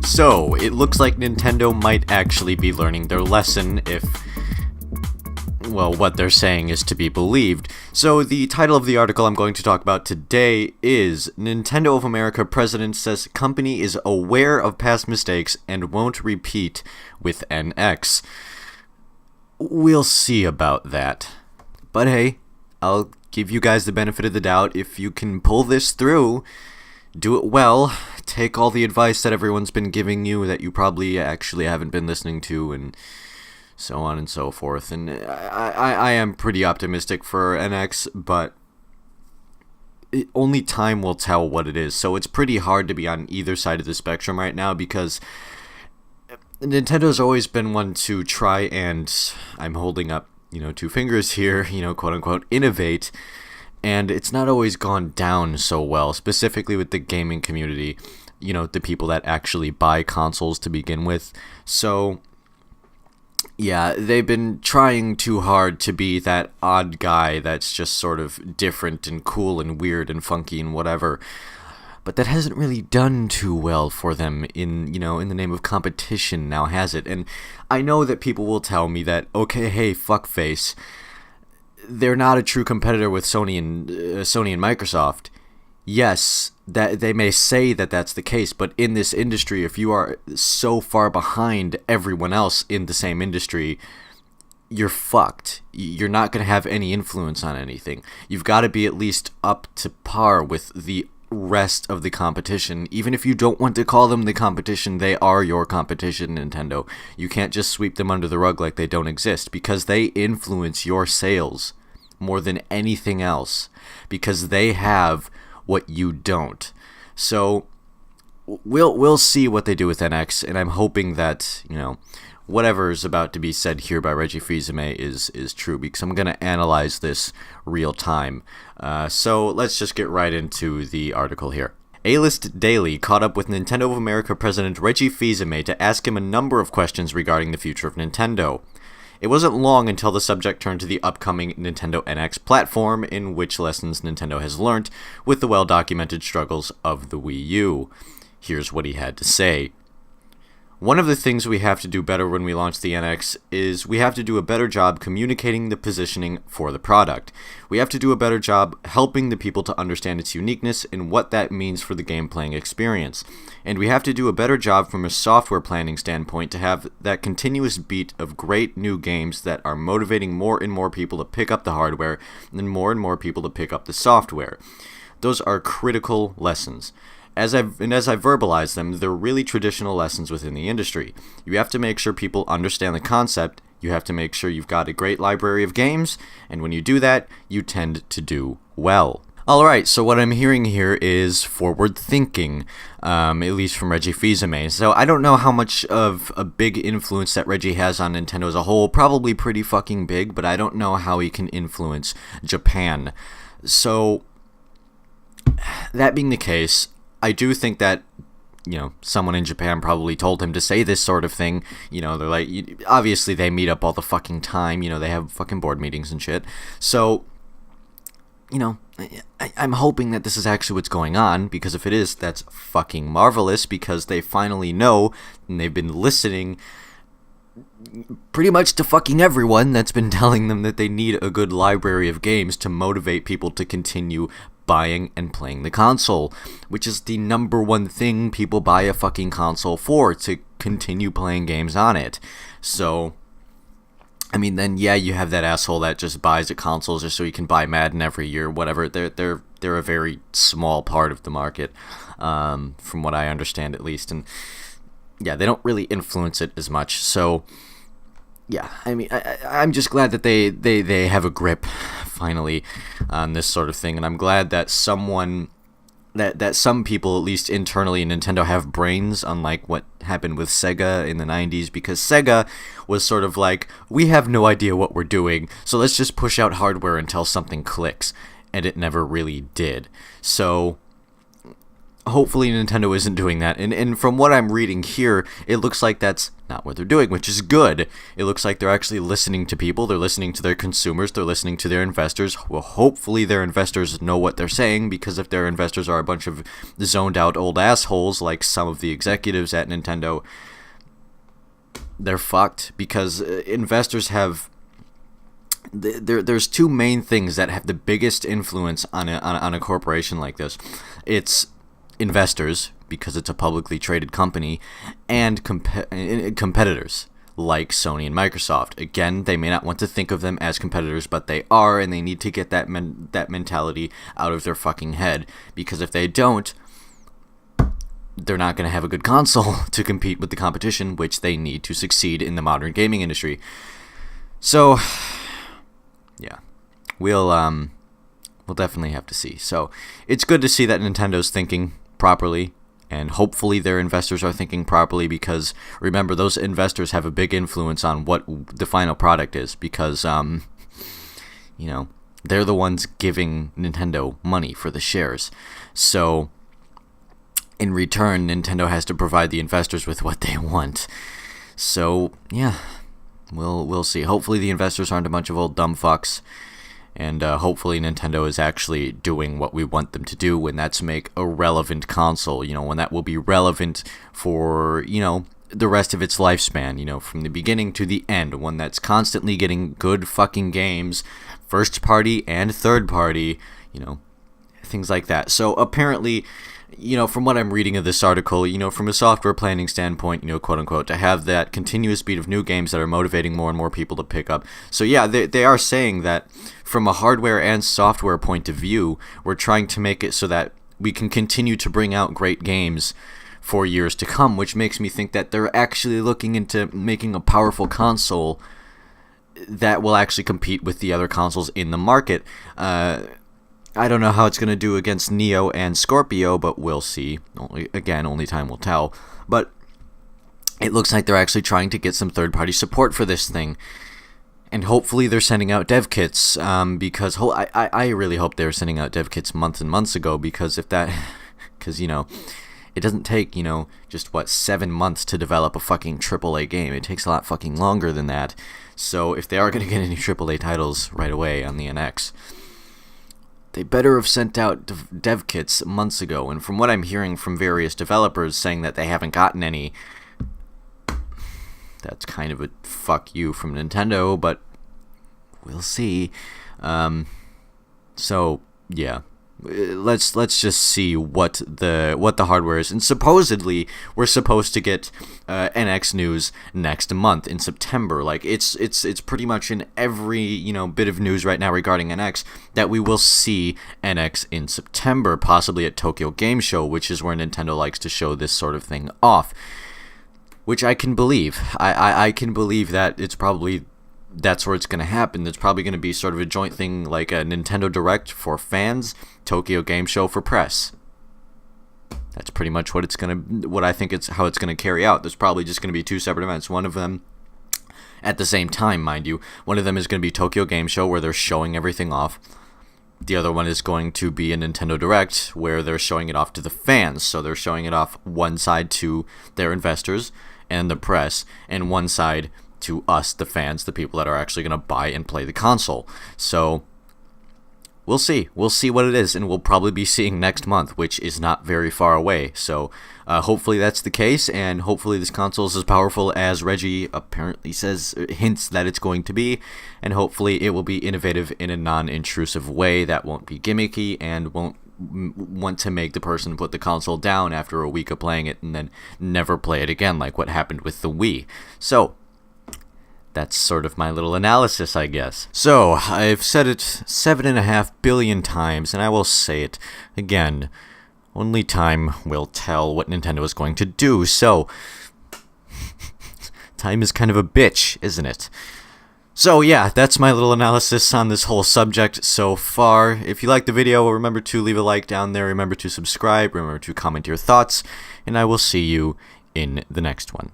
So, it looks like Nintendo might actually be learning their lesson if, well, what they're saying is to be believed. So, the title of the article I'm going to talk about today is Nintendo of America President says company is aware of past mistakes and won't repeat with NX. We'll see about that. But hey, I'll give you guys the benefit of the doubt. If you can pull this through, do it well, take all the advice that everyone's been giving you that you probably actually haven't been listening to, and so on and so forth. And I am pretty optimistic for NX, but only time will tell what it is. So it's pretty hard to be on either side of the spectrum right now, because Nintendo's always been one to try and, I'm holding up, two fingers here, quote unquote, innovate, and it's not always gone down so well, specifically with the gaming community, the people that actually buy consoles to begin with. So yeah, they've been trying too hard to be that odd guy that's just sort of different and cool and weird and funky and whatever. But that hasn't really done too well for them in the name of competition, now has it? And I know that people will tell me that, okay, hey, fuckface, they're not a true competitor with Sony and Microsoft. Yes, that they may say that that's the case, but in this industry, if you are so far behind everyone else in the same industry, you're fucked. You're not going to have any influence on anything. You've got to be at least up to par with the rest of the competition. Even if you don't want to call them the competition, they are your competition, Nintendo. You can't just sweep them under the rug like they don't exist, because they influence your sales more than anything else, because they have what you don't. So we'll see what they do with NX, and I'm hoping that whatever is about to be said here by Reggie Fils-Aimé is true, because I'm going to analyze this real time. So let's just get right into the article here. A-List Daily caught up with Nintendo of America President Reggie Fils-Aimé to ask him a number of questions regarding the future of Nintendo. It wasn't long until the subject turned to the upcoming Nintendo NX platform, in which lessons Nintendo has learnt with the well-documented struggles of the Wii U. Here's what he had to say. One of the things we have to do better when we launch the NX is we have to do a better job communicating the positioning for the product. We have to do a better job helping the people to understand its uniqueness and what that means for the game playing experience. And we have to do a better job from a software planning standpoint to have that continuous beat of great new games that are motivating more and more people to pick up the hardware and more people to pick up the software. Those are critical lessons. As I verbalize them, they're really traditional lessons within the industry. You have to make sure people understand the concept, you have to make sure you've got a great library of games, and when you do that, you tend to do well. Alright, so what I'm hearing here is forward thinking, at least from Reggie Fils-Aimé. So I don't know how much of a big influence that Reggie has on Nintendo as a whole, probably pretty fucking big, but I don't know how he can influence Japan. So, that being the case, I do think that, someone in Japan probably told him to say this sort of thing. They're like, obviously they meet up all the fucking time, they have fucking board meetings and shit. So, I'm hoping that this is actually what's going on, because if it is, that's fucking marvelous, because they finally know, and they've been listening pretty much to fucking everyone that's been telling them that they need a good library of games to motivate people to continue buying and playing the console, which is the number one thing people buy a fucking console for, to continue playing games on it. So, I mean, then yeah, you have that asshole that just buys a console just so he can buy Madden every year, whatever. They're a very small part of the market, from what I understand at least, and yeah, they don't really influence it as much. So yeah, I mean, I'm just glad that they have a grip finally on this sort of thing, and I'm glad that that some people, at least internally in Nintendo, have brains, unlike what happened with Sega in the 90s, because Sega was sort of like, we have no idea what we're doing, so let's just push out hardware until something clicks, and it never really did. So hopefully Nintendo isn't doing that. And from what I'm reading here, it looks like that's not what they're doing, which is good. It looks like they're actually listening to people, they're listening to their consumers, they're listening to their investors. Well, hopefully their investors know what they're saying, because if their investors are a bunch of zoned out old assholes like some of the executives at Nintendo, they're fucked, because investors have... There's two main things that have the biggest influence on a corporation like this. It's investors, because it's a publicly traded company, and competitors like Sony and Microsoft. Again, they may not want to think of them as competitors, but they are, and they need to get that mentality out of their fucking head, because if they don't, they're not going to have a good console to compete with the competition, which they need to succeed in the modern gaming industry. So, yeah, we'll definitely have to see. So, it's good to see that Nintendo's thinking properly, and hopefully their investors are thinking properly, because remember, those investors have a big influence on what the final product is, because they're the ones giving Nintendo money for the shares. So in return, Nintendo has to provide the investors with what they want. So yeah, we'll see. Hopefully the investors aren't a bunch of old dumb fucks. And hopefully Nintendo is actually doing what we want them to do, and that's make a relevant console, when that will be relevant for, the rest of its lifespan, from the beginning to the end, one that's constantly getting good fucking games, first party and third party, things like that. So apparently, from what I'm reading of this article, from a software planning standpoint, quote unquote, to have that continuous beat of new games that are motivating more and more people to pick up. So yeah, they are saying that from a hardware and software point of view, we're trying to make it so that we can continue to bring out great games for years to come, which makes me think that they're actually looking into making a powerful console that will actually compete with the other consoles in the market. I don't know how it's going to do against Neo and Scorpio, but we'll see. Only time will tell. But it looks like they're actually trying to get some third-party support for this thing. And hopefully they're sending out dev kits, because I really hope they were sending out dev kits months and months ago, because it doesn't take, just 7 months to develop a fucking AAA game. It takes a lot fucking longer than that. So if they are going to get any AAA titles right away on the NX, they better have sent out dev kits months ago. And from what I'm hearing from various developers saying that they haven't gotten any, that's kind of a fuck you from Nintendo, but we'll see. So yeah, let's just see what the hardware is. And supposedly we're supposed to get NX news next month in September. Like it's pretty much in every bit of news right now regarding NX that we will see NX in September, possibly at Tokyo Game Show, which is where Nintendo likes to show this sort of thing off. Which I can believe. I can believe that that's where it's going to happen. It's probably going to be sort of a joint thing, like a Nintendo Direct for fans, Tokyo Game Show for press. That's pretty much what I think it's how it's going to carry out. There's probably just going to be two separate events. One of them at the same time, mind you. One of them is going to be Tokyo Game Show, where they're showing everything off. The other one is going to be a Nintendo Direct, where they're showing it off to the fans. So they're showing it off one side to their investors and the press, and one side to us, the fans, the people that are actually going to buy and play the console. So we'll see. We'll see what it is, and we'll probably be seeing next month, which is not very far away. So hopefully that's the case, and hopefully this console is as powerful as Reggie apparently hints that it's going to be, and hopefully it will be innovative in a non-intrusive way that won't be gimmicky and won't want to make the person put the console down after a week of playing it and then never play it again, like what happened with the Wii. So that's sort of my little analysis, I guess. So, I've said it 7.5 billion times, and I will say it again. Only time will tell what Nintendo is going to do, so time is kind of a bitch, isn't it? So yeah, that's my little analysis on this whole subject so far. If you liked the video, remember to leave a like down there, remember to subscribe, remember to comment your thoughts, and I will see you in the next one.